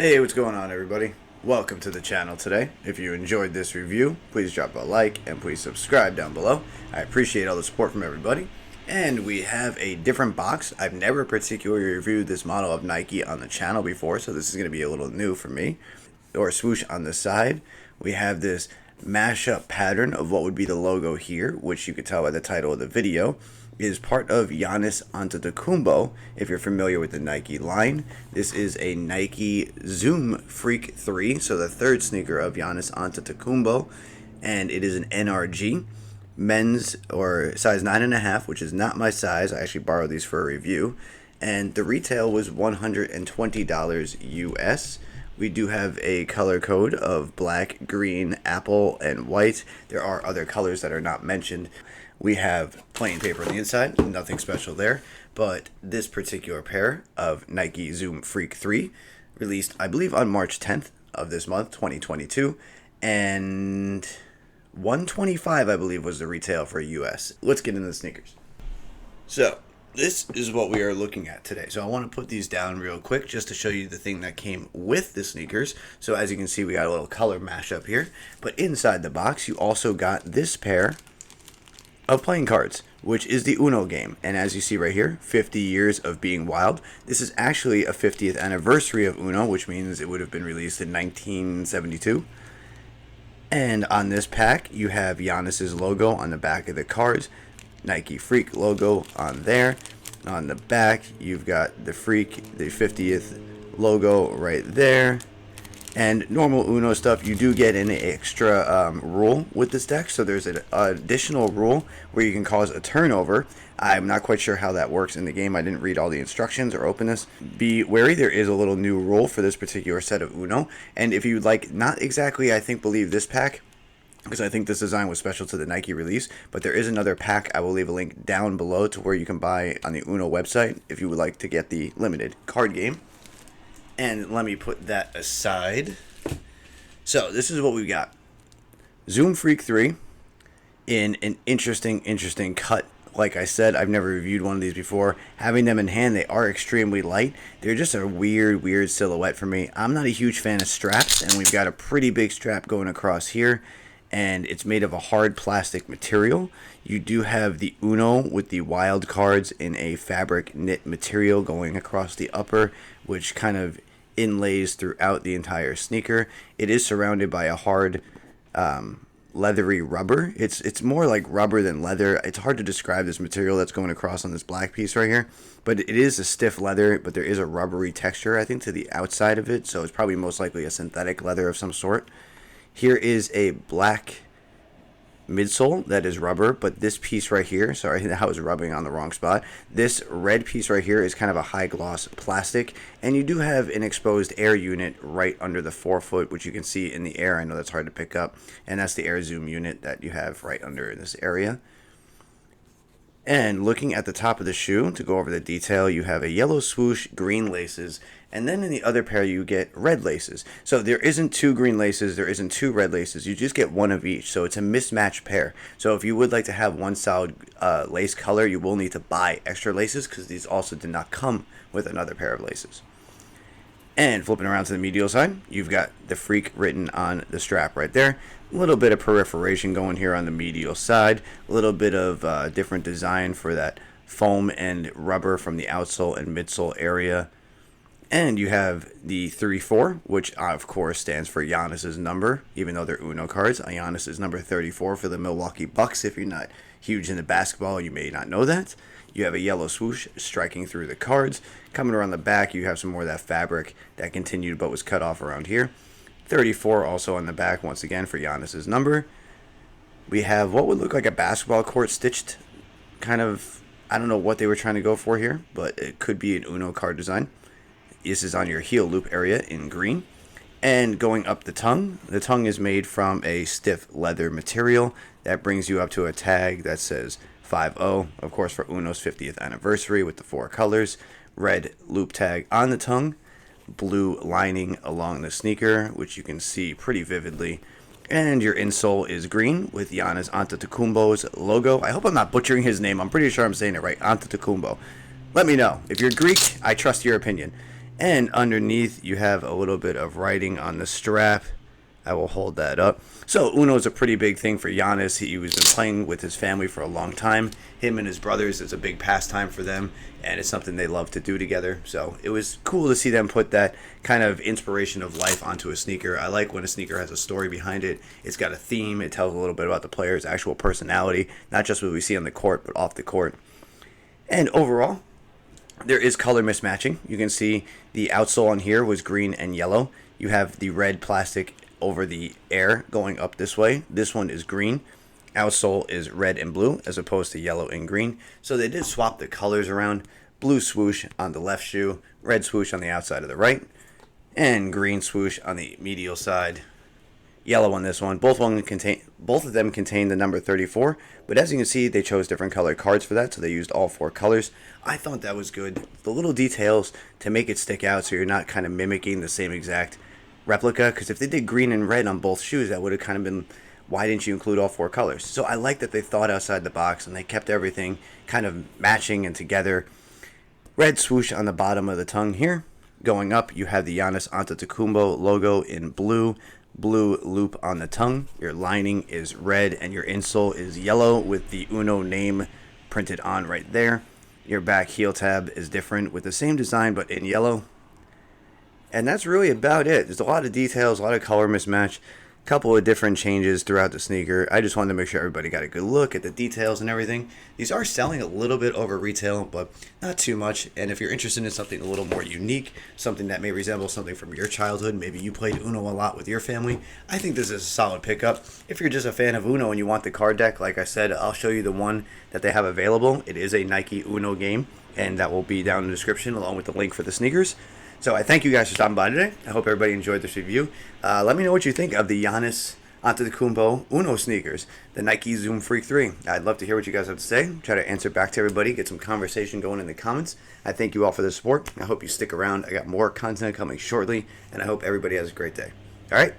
Hey, what's going on, everybody? Welcome to the channel today. If you enjoyed this review, please drop a like and please subscribe down below. I appreciate all the support from everybody. And we have a different box. I've never particularly reviewed this model of Nike on the channel before, so this is going to be a little new for me. Or swoosh on the side. We have this mashup pattern of what would be the logo here, which you could tell by the title of the video, is part of Giannis Antetokounmpo. If you're familiar with the Nike line, this is a Nike Zoom Freak 3, so the third sneaker of Giannis Antetokounmpo, and it is an NRG men's or size 9.5, which is not my size. I actually borrowed these for a review, and the retail was $120 US. We do have a color code of black, green, apple, and white. There are other colors that are not mentioned. We have plain paper on the inside, nothing special there. But this particular pair of Nike Zoom Freak 3 released, I believe, on March 10th of this month, 2022. And $125, I believe, was the retail for US. Let's get into the sneakers. So this is what we are looking at today. So I want to put these down real quick just to show you the thing that came with the sneakers. So as you can see, we got a little color mashup here. But inside the box, you also got this pair of playing cards, which is the UNO game. And as you see right here, 50 years of being wild. This is actually a 50th anniversary of UNO, which means it would have been released in 1972. And on this pack, you have Giannis's logo on the back of the cards. Nike Freak logo on there. On the back, you've got the Freak, the 50th logo right there. And normal UNO stuff, you do get an extra rule with this deck. So there's an additional rule where you can cause a turnover. I'm not quite sure how that works in the game. I didn't read all the instructions or open this. Be wary, there is a little new rule for this particular set of UNO. And if you'd like, not exactly, I think, believe this pack, because I think this design was special to the Nike release, but there is another pack. I will leave a link down below to where you can buy on the UNO website if you would like to get the limited card game. And let me put that aside. So this is what we've got. Zoom Freak 3 in an interesting cut. Like I said, I've never reviewed one of these before. Having them in hand, they are extremely light. They're just a weird silhouette for me. I'm not a huge fan of straps, and we've got a pretty big strap going across here. And it's made of a hard plastic material. You do have the UNO with the wild cards in a fabric knit material going across the upper, which kind of inlays throughout the entire sneaker. It is surrounded by a hard leathery rubber. It's more like rubber than leather. It's hard to describe this material that's going across on this black piece right here, but it is a stiff leather, but there is a rubbery texture, I think, to the outside of it, so it's probably most likely a synthetic leather of some sort. Here is a black midsole that is rubber, but this piece right here, sorry, I was rubbing on the wrong spot. This red piece right here is kind of a high gloss plastic, and you do have an exposed air unit right under the forefoot, which you can see in the air. I know that's hard to pick up, and that's the air zoom unit that you have right under this area. And looking at the top of the shoe, to go over the detail, you have a yellow swoosh, green laces, and then in the other pair you get red laces. So there isn't two green laces, there isn't two red laces, you just get one of each. So it's a mismatched pair. So if you would like to have one solid lace color, you will need to buy extra laces, because these also did not come with another pair of laces. And flipping around to the medial side, you've got the Freak written on the strap right there. A little bit of perforation going here on the medial side. A little bit of different design for that foam and rubber from the outsole and midsole area. And you have the 34, which of course stands for Giannis's number, even though they're UNO cards. Giannis is number 34 for the Milwaukee Bucks. If you're not huge into basketball, you may not know that. You have a yellow swoosh striking through the cards. Coming around the back, you have some more of that fabric that continued but was cut off around here. 34 also on the back, once again, for Giannis's number. We have what would look like a basketball court stitched kind of, I don't know what they were trying to go for here, but it could be an UNO card design. This is on your heel loop area in green. And going up the tongue is made from a stiff leather material that brings you up to a tag that says 5-0, of course, for UNO's 50th anniversary with the 4 colors. Red loop tag on the tongue, blue lining along the sneaker, which you can see pretty vividly. And your insole is green with Giannis Antetokounmpo's logo. I hope I'm not butchering his name. I'm pretty sure I'm saying it right. Antetokounmpo. Let me know. If you're Greek, I trust your opinion. And underneath, you have a little bit of writing on the strap. I will hold that up. So Uno is a pretty big thing for Giannis. He was been playing with his family for a long time. Him and his brothers, it's a big pastime for them, and it's something they love to do together. So it was cool to see them put that kind of inspiration of life onto a sneaker. I like when a sneaker has a story behind it. It's got a theme. It tells a little bit about the player's actual personality, not just what we see on the court, but off the court. And overall, there is color mismatching. You can see the outsole on here was green and yellow. You have the red plastic over the air going up this way. This one is green. Outsole is red and blue as opposed to yellow and green. So they did swap the colors around. Blue swoosh on the left shoe, red swoosh on the outside of the right, and green swoosh on the medial side. Yellow on this one. Both of them contain the number 34, but as you can see, they chose different colored cards for that, so they used all 4 colors. I thought that was good. The little details to make it stick out so you're not kind of mimicking the same exact replica, because if they did green and red on both shoes, that would have kind of been, why didn't you include all 4 colors? So I like that they thought outside the box and they kept everything kind of matching and together. Red swoosh on the bottom of the tongue here. Going up, you have the Giannis Antetokounmpo logo in blue. Blue loop on the tongue. Your lining is red and your insole is yellow with the Uno name printed on right there. Your back heel tab is different with the same design but in yellow. And that's really about it. There's a lot of details, a lot of color mismatch, a couple of different changes throughout the sneaker. I just wanted to make sure everybody got a good look at the details and everything. These are selling a little bit over retail, but not too much. And if you're interested in something a little more unique, something that may resemble something from your childhood, maybe you played Uno a lot with your family, I think this is a solid pickup. If you're just a fan of Uno and you want the card deck, like I said, I'll show you the one that they have available. It is a Nike Uno game, and that will be down in the description along with the link for the sneakers. So I thank you guys for stopping by today. I hope everybody enjoyed this review. Let me know what you think of the Giannis Antetokounmpo Uno sneakers, the Nike Zoom Freak 3. I'd love to hear what you guys have to say. Try to answer back to everybody, get some conversation going in the comments. I thank you all for the support. I hope you stick around. I got more content coming shortly, and I hope everybody has a great day. All right,